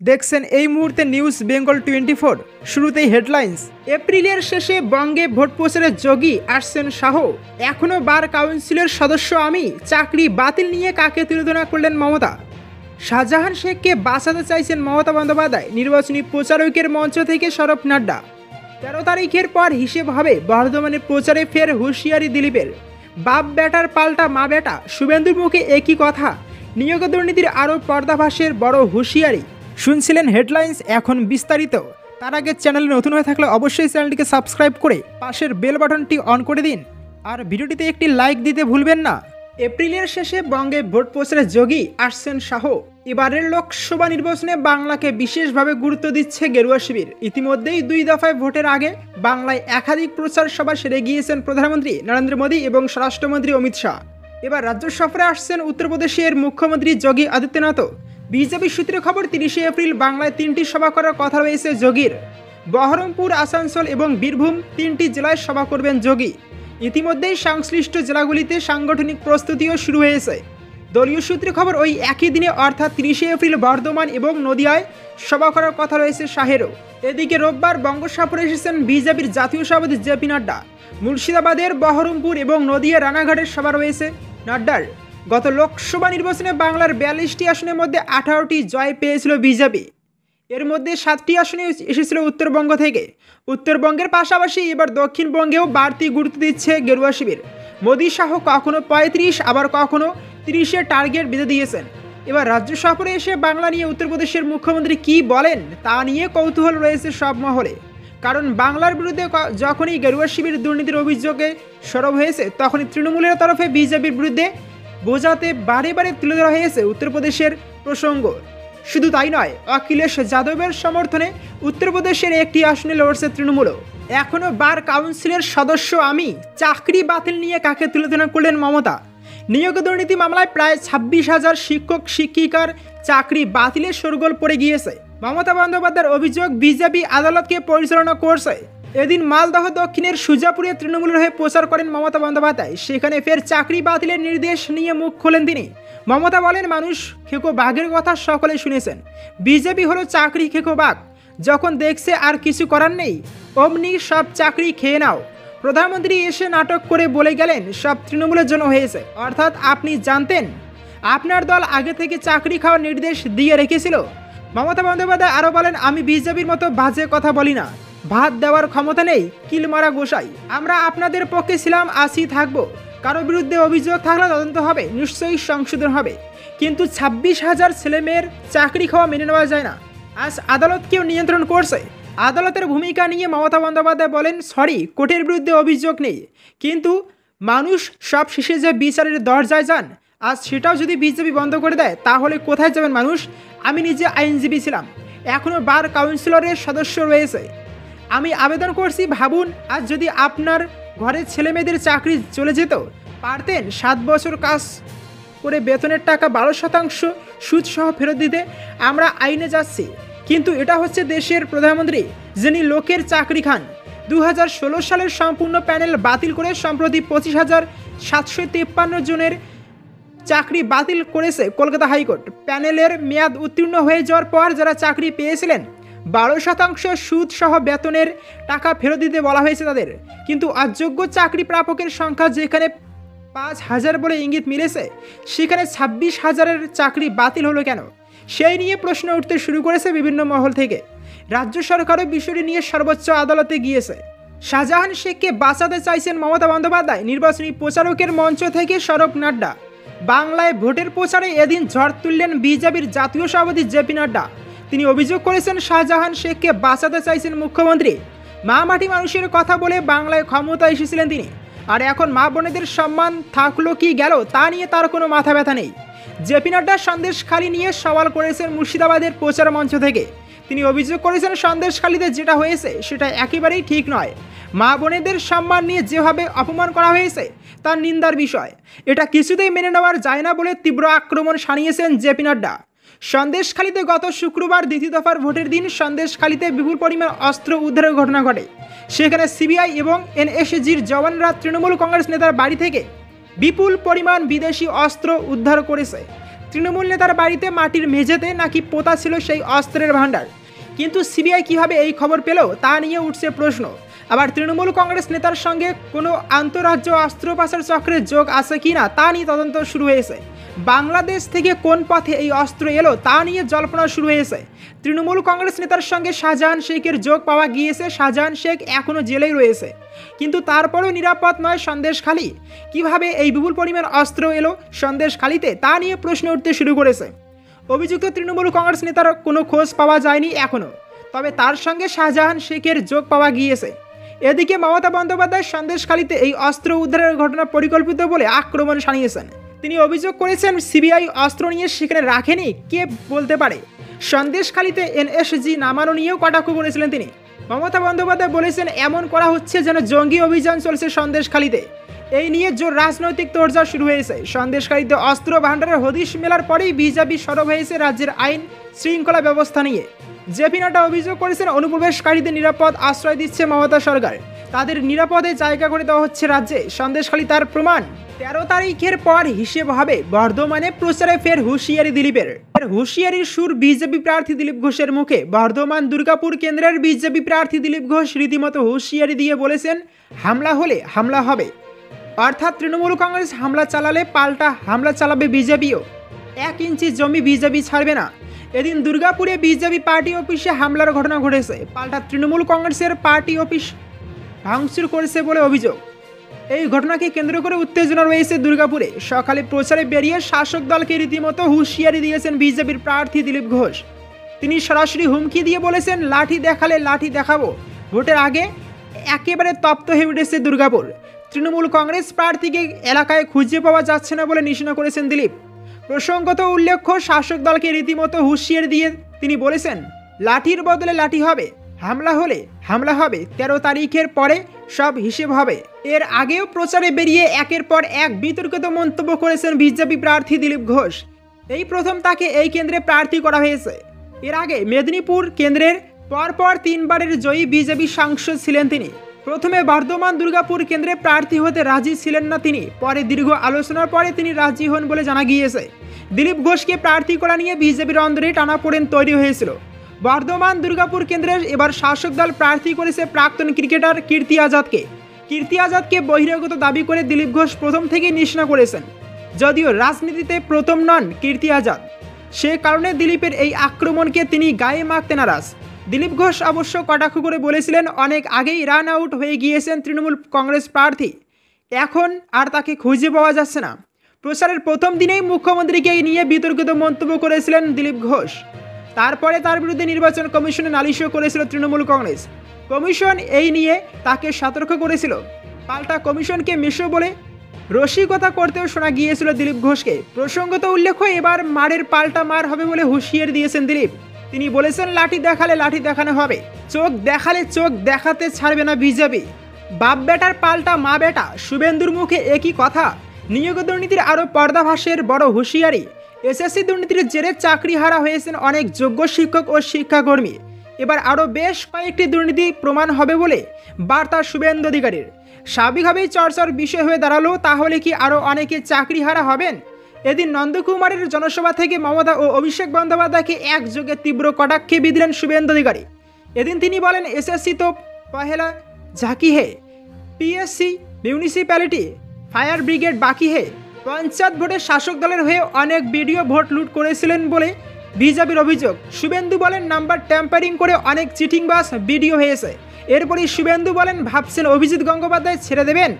দেখছেন এই মুহূর্তে নিউজ বেঙ্গল 24। শুরুতেই হেডলাইন্স। এপ্রিলের শেষে বঙ্গে ভোট প্রচারে যোগী, আসছেন শাহ। এখনও বার কাউন্সিলের সদস্য আমি, চাকরি বাতিল নিয়ে কাকে তুলনা করলেন মমতা। শাহজাহান শেখকে বাঁচাতে চাইছেন মমতা বন্দ্যোপাধ্যায়, নির্বাচনী প্রচারকের মঞ্চ থেকে সরব নাড্ডা। 13 তারিখের পর হিসেব হবে বর্ধমানের প্রচারে, ফের হুঁশিয়ারি দিলীপের। বাপ বেটার পাল্টা মা বেটা, শুভেন্দুর মুখে একই কথা। নিয়োগ দুর্নীতির আরও পর্দাফাঁসের বড় হুঁশিয়ারি। শুনছিলেন হেডলাইন্স, এখন বিস্তারিত। তার আগে চ্যানেলে নতুন হয়ে থাকলে অবশ্যই চ্যানেলটিকে সাবস্ক্রাইব করে পাশের বেল বাটনটি অন করে দিন, আর ভিডিওটিতে একটি লাইক দিতে ভুলবেন না। এপ্রিলের শেষে বঙ্গে ভোট প্রচারে যোগী, আসছেন শাহ। এবারের লোকসভা নির্বাচনে বাংলাকে বিশেষভাবে গুরুত্ব দিচ্ছে গেরুয়া শিবির। ইতিমধ্যেই 2 দফায় ভোটের আগে বাংলায় একাধিক প্রচার সভা সেরে গিয়েছেন প্রধানমন্ত্রী নরেন্দ্র মোদী এবং স্বরাষ্ট্রমন্ত্রী অমিত শাহ। এবার রাজ্য সফরে আসছেন উত্তরপ্রদেশের মুখ্যমন্ত্রী যোগী আদিত্যনাথ। বিজেপি সূত্রে খবর, 30শে এপ্রিল বাংলায় 3টি সভা করার কথা রয়েছে যোগীর। বহরমপুর, আসানসোল এবং বীরভূম 3টি জেলায় সভা করবেন যোগী। ইতিমধ্যেই সংশ্লিষ্ট জেলাগুলিতে সাংগঠনিক প্রস্তুতিও শুরু হয়েছে। দলীয় সূত্রে খবর, ওই একই দিনে অর্থাৎ 30শে এপ্রিল বর্ধমান এবং নদিয়ায় সভা করার কথা রয়েছে শাহেরও। এদিকে রোববার বঙ্গ সফরে এসেছেন বিজেপির জাতীয় সভাপতি জেপি নাড্ডা। মুর্শিদাবাদের বহরমপুর এবং নদিয়া রানাঘাটের সভা রয়েছে নাড্ডার। গত লোকসভা নির্বাচনে বাংলার 42টি আসনের মধ্যে 18টি জয় পেয়েছিল বিজেপি। এর মধ্যে 7টি আসনে এসেছিল উত্তরবঙ্গ থেকে। উত্তরবঙ্গের পাশাপাশি এবার দক্ষিণবঙ্গেও বাড়তি গুরুত্ব দিচ্ছে গেরুয়া শিবির। মোদী শাহ কখনো 35 আবার কখনো 30-এর টার্গেট বেঁধে দিয়েছেন। এবার রাজ্য সফরে এসে বাংলা নিয়ে উত্তরপ্রদেশের মুখ্যমন্ত্রী কি বলেন তা নিয়ে কৌতূহল রয়েছে সব মহলে। কারণ বাংলার বিরুদ্ধে যখনই গেরুয়া শিবির দুর্নীতির অভিযোগে সরব হয়েছে, তখনই তৃণমূলের তরফে বিজেপির বিরুদ্ধে বোঝাতে বারে বারে তুলে ধরা হয়েছে উত্তরপ্রদেশের প্রসঙ্গ। শুধু তাই নয়, অখিলেশ যাদবের সমর্থনে উত্তরপ্রদেশের একটি আসনে লড়ছে তৃণমূলও। এখনও বার কাউন্সিলের সদস্য আমি, চাকরি বাতিল নিয়ে কাকে তুলনা করলেন মমতা। নিয়োগ দুর্নীতি মামলায় প্রায় 26,000 শিক্ষক শিক্ষিকার চাকরি বাতিলের শোরগোল পড়ে গিয়েছে। মমতা বন্দ্যোপাধ্যায়ের অভিযোগ, বিজেপি আদালতকে পরিচালনা করছে। এদিন মালদহ দক্ষিণের সুজাপুরে তৃণমূলের হয়ে প্রচার করেন মমতা বন্দ্যোপাধ্যায়। সেখানে ফের চাকরি বাতিলের নির্দেশ নিয়ে মুখ খোলেন তিনি। মমতা বলেন, মানুষ খেকো বাঘের কথা সকলে শুনেছেন। বিজেপি হলো চাকরি খেকো বাঘ, যখন দেখছে আর কিছু করার নেই অমনি সব চাকরি খেয়ে নাও। প্রধানমন্ত্রী এসে নাটক করে বলে গেলেন সব তৃণমূলের জন্য হয়েছে, অর্থাৎ আপনি জানতেন আপনার দল আগে থেকে চাকরি খাওয়ার নির্দেশ দিয়ে রেখেছিল। মমতা বন্দ্যোপাধ্যায় আরও বলেন, আমি বিজেপির মতো বাজে কথা বলি না, ভাত দেওয়ার ক্ষমতা নেই কিলমারা গোসাই। আমরা আপনাদের পক্ষে ছিলাম, আছি, থাকবো। কারো বিরুদ্ধে অভিযোগ থাকলে তদন্ত হবে, নিশ্চয়ই সংশোধন হবে, কিন্তু 26,000 ছেলেমেয়ের চাকরি খাওয়া মেনে নেওয়া যায় না। আজ আদালত কেউ নিয়ন্ত্রণ করছে। আদালতের ভূমিকা নিয়ে মমতা বন্দ্যোপাধ্যায় বলেন, সরি, কোর্টের বিরুদ্ধে অভিযোগ নেই, কিন্তু মানুষ সব শেষে যে বিচারের দরজায় যান, আজ সেটাও যদি বিজেপি বন্ধ করে দেয় তাহলে কোথায় যাবেন মানুষ। আমি নিজে আইনজীবী ছিলাম, এখনও বার কাউন্সিলরের সদস্য রয়েছে। আমি আবেদন করছি, ভাবুন আজ যদি আপনার ঘরের ছেলেমেয়েদের চাকরি চলে যেত, পারতেন 7 বছর কাজ করে বেতনের টাকা 12% সুদসহ ফেরত দিতে। আমরা আইনে যাচ্ছি, কিন্তু এটা হচ্ছে দেশের প্রধানমন্ত্রী যিনি লোকের চাকরি খান। 2016 সালের সম্পূর্ণ প্যানেল বাতিল করে সম্প্রতি 25,753 জনের চাকরি বাতিল করেছে কলকাতা হাইকোর্ট। প্যানেলের মেয়াদ উত্তীর্ণ হয়ে যাওয়ার পর যারা চাকরি পেয়েছিলেন 12% সুদ সহ বেতনের টাকা ফেরত দিতে বলা হয়েছে তাদের। কিন্তু অযোগ্য চাকরি প্রাপকের সংখ্যা যেখানে 5,000 বলে ইঙ্গিত মিলেছে, সেখানে 26,000-এর চাকরি বাতিল হলো কেন, সেই নিয়ে প্রশ্ন উঠতে শুরু করেছে বিভিন্ন মহল থেকে। রাজ্য সরকারও বিষয়টি নিয়ে সর্বোচ্চ আদালতে গিয়েছে। শাহজাহান শেখকে বাঁচাতে চাইছেন মমতা বন্দ্যোপাধ্যায়, নির্বাচনী প্রচারকের মঞ্চ থেকে সরব নাড্ডা। বাংলায় ভোটের প্রচারে এদিন ঝড় তুললেন বিজেপির জাতীয় সভাপতি জেপি নাড্ডা। তিনি অভিযোগ করেছেন, শাহজাহান শেখকে বাঁচাতে চাইছেন মুখ্যমন্ত্রী। মা মাটি মানুষের কথা বলে বাংলায় ক্ষমতা এসেছিলেন তিনি, আর এখন মা বোনেদের সম্মান থাকলো কি গেল তা নিয়ে তার কোনো মাথা ব্যথা নেই। জেপি নাড্ডা সন্দেশখালী নিয়ে সওয়াল করেছেন মুর্শিদাবাদের প্রচার মঞ্চ থেকে। তিনি অভিযোগ করেছেন, সন্দেশখালীতে যেটা হয়েছে সেটা একেবারেই ঠিক নয়। মা বোনেদের সম্মান নিয়ে যেভাবে অপমান করা হয়েছে তার নিন্দার বিষয়, এটা কিছুতেই মেনে নেওয়ার যায় না বলে তীব্র আক্রমণ শানিয়েছেন জেপি নাড্ডা। সন্দেশখালীতে গত শুক্রবার 2য় দফার ভোটের দিন সন্দেশখালীতে বিপুল পরিমাণ অস্ত্র উদ্ধারের ঘটনা ঘটে। সেখানে সিবিআই এবং এনএসজির জওয়ানরা তৃণমূল কংগ্রেস নেতার বাড়ি থেকে বিপুল পরিমাণ বিদেশি অস্ত্র উদ্ধার করেছে। তৃণমূল নেতার বাড়িতে মাটির মেঝেতে নাকি পোতা ছিল সেই অস্ত্রের ভাণ্ডার। কিন্তু সিবিআই কিভাবে এই খবর পেল তা নিয়ে উঠছে প্রশ্ন। আবার তৃণমূল কংগ্রেস নেতার সঙ্গে কোনো আন্তঃরাজ্য অস্ত্র পাচার চক্রের যোগ আছে কিনা তা নিয়ে তদন্ত শুরু হয়েছে। বাংলাদেশ থেকে কোন পথে এই অস্ত্র এলো তা নিয়ে জল্পনা শুরু হয়েছে। তৃণমূল কংগ্রেস নেতার সঙ্গে শাহজাহান শেখের যোগ পাওয়া গিয়েছে। শাহজাহান শেখ এখনও জেলেই রয়েছে, কিন্তু তারপরেও নিরাপদ নয় সন্দেশখালী। কিভাবে এই বিপুল পরিমাণ অস্ত্র এলো সন্দেশখালীতে তা নিয়ে প্রশ্ন উঠতে শুরু করেছে। অভিযুক্ত তৃণমূল কংগ্রেস নেতার কোনো খোঁজ পাওয়া যায়নি এখনও, তবে তার সঙ্গে শাহজাহান শেখের যোগ পাওয়া গিয়েছে। এদিকে মমতা বন্দ্যোপাধ্যায় সন্দেশখালীতে এই অস্ত্র উদ্ধারের ঘটনা পরিকল্পিত বলে আক্রমণ শানিয়েছেন। তিনি অভিযোগ করেছেন সিবিআই অস্ত্র নিয়ে সেখানে রাখেনি, কে বলতে পারে। সন্দেশখালীতে এনএসজি নামানো নিয়েও কটাক্ষ করেছিলেন তিনি। মমতা বন্দ্যোপাধ্যায় বলেছেন এমন করা হচ্ছে যেন জঙ্গি অভিযান চলছে সন্দেশখালীতে। এই নিয়ে জোর রাজনৈতিক তোড়জোড় শুরু হয়েছে। সন্দেশখালীতে অস্ত্র ভাণ্ডারের হদিশ মেলার পরেই বিজেপি সরব হয়েছে রাজ্যের আইন শৃঙ্খলা ব্যবস্থা নিয়ে। জেপি নাড্ডা অভিযোগ করেছেন অনুপ্রবেশকারীদের নিরাপদ আশ্রয় দিচ্ছে মমতা সরকার, তাদের নিরাপদে জায়গা করে দেওয়া হচ্ছে রাজ্যে। সন্দেশখালী তার প্রমাণ। 13 তারিখের পর হিসেব হবে। বর্ধমানে প্রচারে ফের হুঁশিয়ারি দিলীপের। হুঁশিয়ারির সুর বিজেপি প্রার্থী দিলীপ ঘোষের মুখে। বর্ধমান দুর্গাপুর কেন্দ্রের বিজেপি প্রার্থী দিলীপ ঘোষ রীতিমতো হুঁশিয়ারি দিয়ে বলেছেন হামলা হলে হামলা হবে, অর্থাৎ তৃণমূল কংগ্রেস হামলা চালালে পাল্টা হামলা চালাবে বিজেপিও। 1 ইঞ্চি জমি বিজেপি ছাড়বে না। এদিন দুর্গাপুরে বিজেপি পার্টি অফিসে হামলার ঘটনা ঘটেছে। পাল্টা তৃণমূল কংগ্রেসের পার্টি অফিস ভাঙচুর করেছে বলে অভিযোগ। এই ঘটনাকে কেন্দ্র করে উত্তেজনা রয়েছে দুর্গাপুরে। সকালে প্রচারে বেরিয়ে শাসক দলকে রীতিমতো হুঁশিয়ারি দিয়েছেন বিজেপির প্রার্থী দিলীপ ঘোষ। তিনি সরাসরি হুমকি দিয়ে বলেছেন লাঠি দেখালে লাঠি দেখাবো। ভোটের আগে একেবারে তপ্ত হয়ে উঠেছে দুর্গাপুর। তৃণমূল কংগ্রেস প্রার্থীকে এলাকায় খুঁজে পাওয়া যাচ্ছে না বলে নিশানা করেছেন দিলীপ। প্রসঙ্গত উল্লেখ্য, শাসক দলকে রীতিমতো হুঁশিয়ারি দিয়ে তিনি বলেছেন লাঠির বদলে লাঠি হবে, হামলা হলে হামলা হবে, 13 তারিখের পরে সব হিসেব হবে। এর আগেও প্রচারে বেরিয়ে একের পর এক বিতর্কিত মন্তব্য করেছেন বিজেপি প্রার্থী দিলীপ ঘোষ। এই প্রথম তাকে এই কেন্দ্রে প্রার্থী করা হয়েছে। এর আগে মেদিনীপুর কেন্দ্রের পরপর 3 বারের জয়ী বিজেপি সাংসদ ছিলেন তিনি। প্রথমে বর্ধমান দুর্গাপুর কেন্দ্রে প্রার্থী হতে রাজি ছিলেন না তিনি, পরে দীর্ঘ আলোচনার পরে তিনি রাজি হন বলে জানা গিয়েছে। দিলীপ ঘোষকে প্রার্থী করা নিয়ে বিজেপির অন্দরে টানাপোড়েন তৈরি হয়েছিল। বর্ধমান দুর্গাপুর কেন্দ্রের এবার শাসক দল প্রার্থী করেছে প্রাক্তন ক্রিকেটার কীর্তি আজাদকে। কীর্তি আজাদকে বহিরাগত দাবি করে দিলীপ ঘোষ প্রথম থেকেই নিশানা করেছেন। যদিও রাজনীতিতে প্রথম নন কীর্তি আজাদ, সে কারণে দিলীপের এই আক্রমণকে তিনি গায়ে মাখতে নারাজ। দিলীপ ঘোষ অবশ্য কটাক্ষ করে বলেছিলেন অনেক আগেই রান আউট হয়ে গিয়েছেন তৃণমূল কংগ্রেস প্রার্থী, এখন আর তাকে খুঁজে পাওয়া যাচ্ছে না। প্রচারের প্রথম দিনেই মুখ্যমন্ত্রীকে নিয়ে বিতর্কিত মন্তব্য করেছিলেন দিলীপ ঘোষ। তারপরে তার বিরুদ্ধে নির্বাচন কমিশনে নালিশও করেছিল তৃণমূল কংগ্রেস। কমিশন এই নিয়ে তাকে সতর্ক করেছিল। পাল্টা কমিশনকে মেশো বলে রসিকতা করতেও শোনা গিয়েছিল দিলীপ ঘোষকে। প্রসঙ্গত উল্লেখ্য, এবার মারের পাল্টা মার হবে বলে হুঁশিয়ারি দিয়েছেন দিলীপ। তিনি বলেছেন লাঠি দেখালে লাঠি দেখানো হবে, চোখ দেখালে চোখ দেখাতে ছাড়বে না বিজেপি। বাপ বেটার পাল্টা মা বেটা, শুভেন্দুর মুখে একই কথা। নিয়োগ দুর্নীতির আরও পর্দাভাসের বড় হুঁশিয়ারি। এসএসসি দুর্নীতির জেরে চাকরি হারা হয়েছেন অনেক যোগ্য শিক্ষক ও শিক্ষাকর্মী। এবার আরও বেশ কয়েকটি দুর্নীতি প্রমাণ হবে বলে বার্তা শুভেন্দু অধিকারীর। স্বাভাবিকভাবেই চর্চার বিষয় হয়ে দাঁড়ালো, তাহলে কি আরও অনেকে চাকরি হারা হবেন? এদিন নন্দকুমারের জনসভা থেকে মমতা ও অভিষেক বন্দ্যোপাধ্যায়কে একযোগে তীব্র কটাক্ষে বিঁধলেন শুভেন্দু অধিকারী। এদিন তিনি বলেন এসএসসি তো পহেলা ঝাঁকি হে, পিএসসি মিউনিসিপ্যালিটি ফায়ার ব্রিগেড বাকি হে। পঞ্চায়েত ভোটে শাসক দলের হয়ে অনেক বিডিও ভোট লুট করেছিলেন বলে বিজেপির অভিযোগ। শুভেন্দু বলেন নাম্বার ট্যাম্পারিং করে অনেক চিটিংবাজ বিডিও হয়েছে। এরপরই শুভেন্দু বলেন ভাবছেন অভিজিৎ গঙ্গোপাধ্যায় ছেড়ে দেবেন?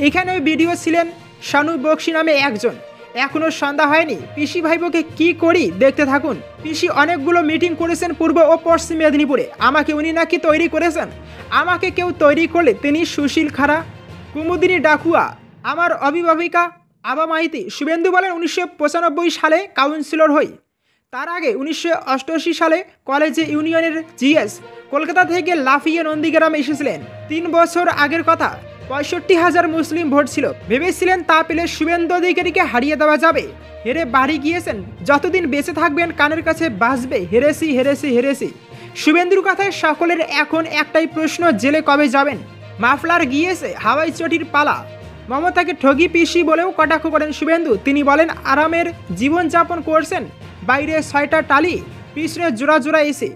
এখানে বিডিও ছিলেন শানু বক্সি নামে একজন। এখনও সন্ধ্যা হয়নি, পিসি ভাইবোকে কি করি দেখতে থাকুন। পিসি অনেকগুলো মিটিং করেছেন পূর্ব ও পশ্চিম মেদিনীপুরে। আমাকে উনি নাকি তৈরি করেছেন। আমাকে কেউ তৈরি করলে তিনি সুশীল খাড়া, কুমুদিনী ডাকুয়া, আমার অভিভাবিকা আবা মাইতি। শুভেন্দু বলেন 1995 সালে কাউন্সিলর হই। তার আগে 1988 সালে কলেজে ইউনিয়নের জিএস কলকাতা থেকে লাফিয়ে নন্দীগ্রামে এসেছিলেন। 3 বছর আগের কথা। 65,000 মুসলিম ভোট ছিল। ভেবেছিলেন তা পেলে শুভেন্দু অধিকারীকে হারিয়ে দেওয়া যাবে। হেরে বাড়ি গিয়েছেন। যতদিন বেঁচে থাকবেন কানের কাছে বাজবে হেরেছি হেরেছি হেরেছি। শুভেন্দুর কথায় সকলের এখন একটাই প্রশ্ন, জেলে কবে যাবেন? মাফলার গিয়েছে, হাওয়াই চটির পালা। মমতাকে ঠগি পিসি বলেও কটাক্ষ করেন শুভেন্দু। তিনি বলেন, আরামের জীবনযাপন করছেন, বাইরে 6টা টালি পিছনে জোড়া জোড়া এসে।